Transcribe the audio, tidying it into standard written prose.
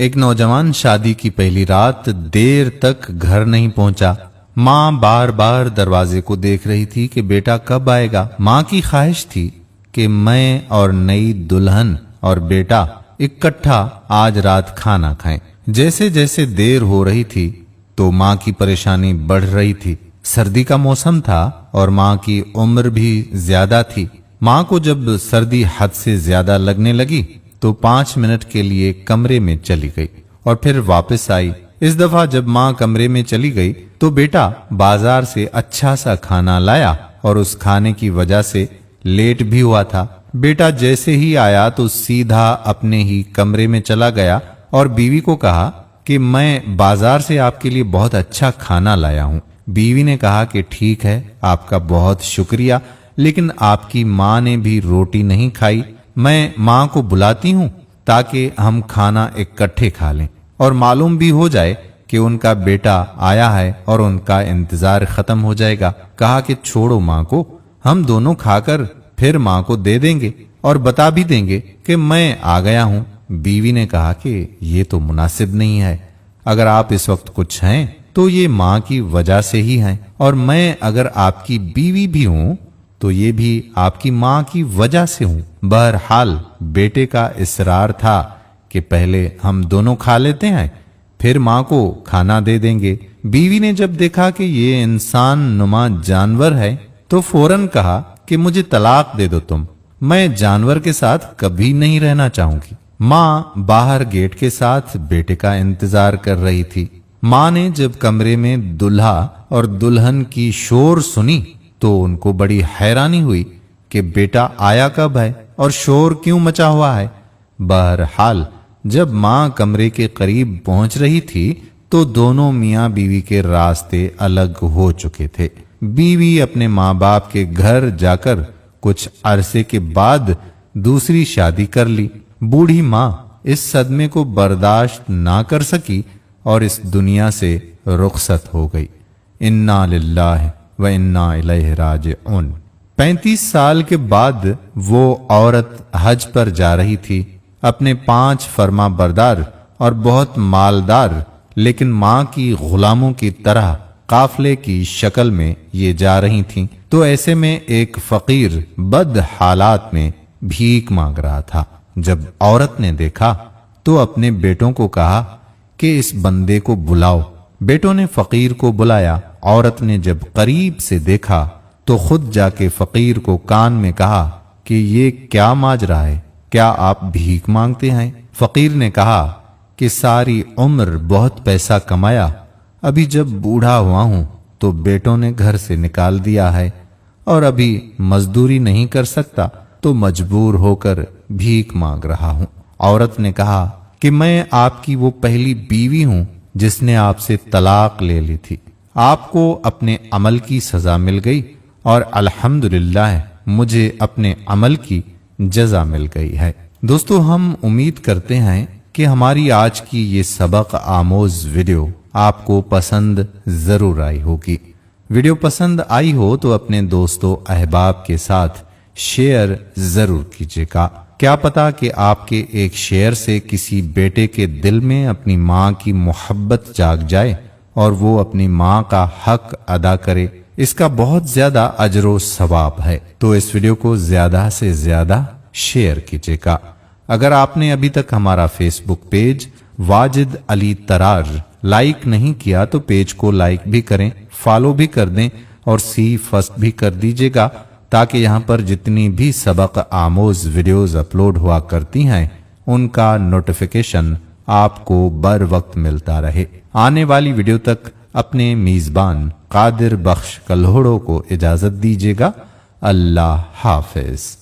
ایک نوجوان شادی کی پہلی رات دیر تک گھر نہیں پہنچا۔ ماں بار بار دروازے کو دیکھ رہی تھی کہ بیٹا کب آئے گا۔ ماں کی خواہش تھی کہ میں اور نئی دلہن اور بیٹا اکٹھا آج رات کھانا کھائیں۔ جیسے جیسے دیر ہو رہی تھی تو ماں کی پریشانی بڑھ رہی تھی۔ سردی کا موسم تھا اور ماں کی عمر بھی زیادہ تھی۔ ماں کو جب سردی حد سے زیادہ لگنے لگی تو 5 منٹ کے لیے کمرے میں چلی گئی اور پھر واپس آئی۔ اس دفعہ جب ماں کمرے میں چلی گئی تو بیٹا بازار سے اچھا سا کھانا لایا اور اس کھانے کی وجہ سے لیٹ بھی ہوا تھا۔ بیٹا جیسے ہی آیا تو سیدھا اپنے ہی کمرے میں چلا گیا اور بیوی کو کہا کہ میں بازار سے آپ کے لیے بہت اچھا کھانا لایا ہوں۔ بیوی نے کہا کہ ٹھیک ہے، آپ کا بہت شکریہ، لیکن آپ کی ماں نے بھی روٹی نہیں کھائی۔ میں ماں کو بلاتی ہوں تاکہ ہم کھانا اکٹھے کھا لیں اور معلوم بھی ہو جائے کہ ان کا بیٹا آیا ہے اور ان کا انتظار ختم ہو جائے گا۔ کہا کہ چھوڑو ماں کو، ہم دونوں کھا کر پھر ماں کو دے دیں گے اور بتا بھی دیں گے کہ میں آ گیا ہوں۔ بیوی نے کہا کہ یہ تو مناسب نہیں ہے، اگر آپ اس وقت کچھ ہیں تو یہ ماں کی وجہ سے ہی ہیں، اور میں اگر آپ کی بیوی بھی ہوں تو یہ بھی آپ کی ماں کی وجہ سے ہوں۔ بہرحال بیٹے کا اصرار تھا کہ پہلے ہم دونوں کھا لیتے ہیں پھر ماں کو کھانا دے دیں گے۔ بیوی نے جب دیکھا کہ یہ انسان نما جانور ہے تو فوراً کہا کہ مجھے طلاق دے دو تم، میں جانور کے ساتھ کبھی نہیں رہنا چاہوں گی۔ ماں باہر گیٹ کے ساتھ بیٹے کا انتظار کر رہی تھی۔ ماں نے جب کمرے میں دلہا اور دلہن کی شور سنی تو ان کو بڑی حیرانی ہوئی کہ بیٹا آیا کب ہے اور شور کیوں مچا ہوا ہے۔ بہرحال جب ماں کمرے کے قریب پہنچ رہی تھی تو دونوں میاں بیوی کے راستے الگ ہو چکے تھے۔ بیوی اپنے ماں باپ کے گھر جا کر کچھ عرصے کے بعد دوسری شادی کر لی۔ بوڑھی ماں اس صدمے کو برداشت نہ کر سکی اور اس دنیا سے رخصت ہو گئی۔ انا للہ و انا الیہ راجعون۔ 35 سال کے بعد وہ عورت حج پر جا رہی تھی۔ اپنے 5 فرما بردار اور بہت مالدار لیکن ماں کی غلاموں کی طرح قافلے کی شکل میں یہ جا رہی تھیں، تو ایسے میں ایک فقیر بد حالات میں بھیک مانگ رہا تھا۔ جب عورت نے دیکھا تو اپنے بیٹوں کو کہا کہ اس بندے کو بلاؤ۔ بیٹوں نے فقیر کو بلایا۔ عورت نے جب قریب سے دیکھا تو خود جا کے فقیر کو کان میں کہا کہ یہ کیا ماجرا ہے، کیا آپ بھیک مانگتے ہیں؟ فقیر نے کہا کہ ساری عمر بہت پیسہ کمایا، ابھی جب بوڑھا ہوا ہوں تو بیٹوں نے گھر سے نکال دیا ہے اور ابھی مزدوری نہیں کر سکتا تو مجبور ہو کر بھیک مانگ رہا ہوں۔ عورت نے کہا کہ میں آپ کی وہ پہلی بیوی ہوں جس نے آپ سے طلاق لے لی تھی۔ آپ کو اپنے عمل کی سزا مل گئی اور الحمدللہ مجھے اپنے عمل کی جزا مل گئی ہے۔ دوستو، ہم امید کرتے ہیں کہ ہماری آج کی یہ سبق آموز ویڈیو آپ کو پسند ضرور آئی ہوگی۔ ویڈیو پسند آئی ہو تو اپنے دوستوں احباب کے ساتھ شیئر ضرور کیجیے گا۔ کیا پتا کہ آپ کے ایک شیئر سے کسی بیٹے کے دل میں اپنی ماں کی محبت جاگ جائے اور وہ اپنی ماں کا حق ادا کرے۔ اس کا بہت زیادہ اجر و ثواب ہے، تو اس ویڈیو کو زیادہ سے زیادہ شیئر کیجیے گا۔ اگر آپ نے ابھی تک ہمارا فیس بک پیج واجد علی ترار لائک نہیں کیا تو پیج کو لائک بھی کریں، فالو بھی کر دیں اور سی فرسٹ بھی کر دیجیے گا، تاکہ یہاں پر جتنی بھی سبق آموز ویڈیوز اپلوڈ ہوا کرتی ہیں ان کا نوٹیفیکیشن آپ کو بر وقت ملتا رہے۔ آنے والی ویڈیو تک اپنے میزبان قادر بخش کلہوڑوں کو اجازت دیجیے گا۔ اللہ حافظ۔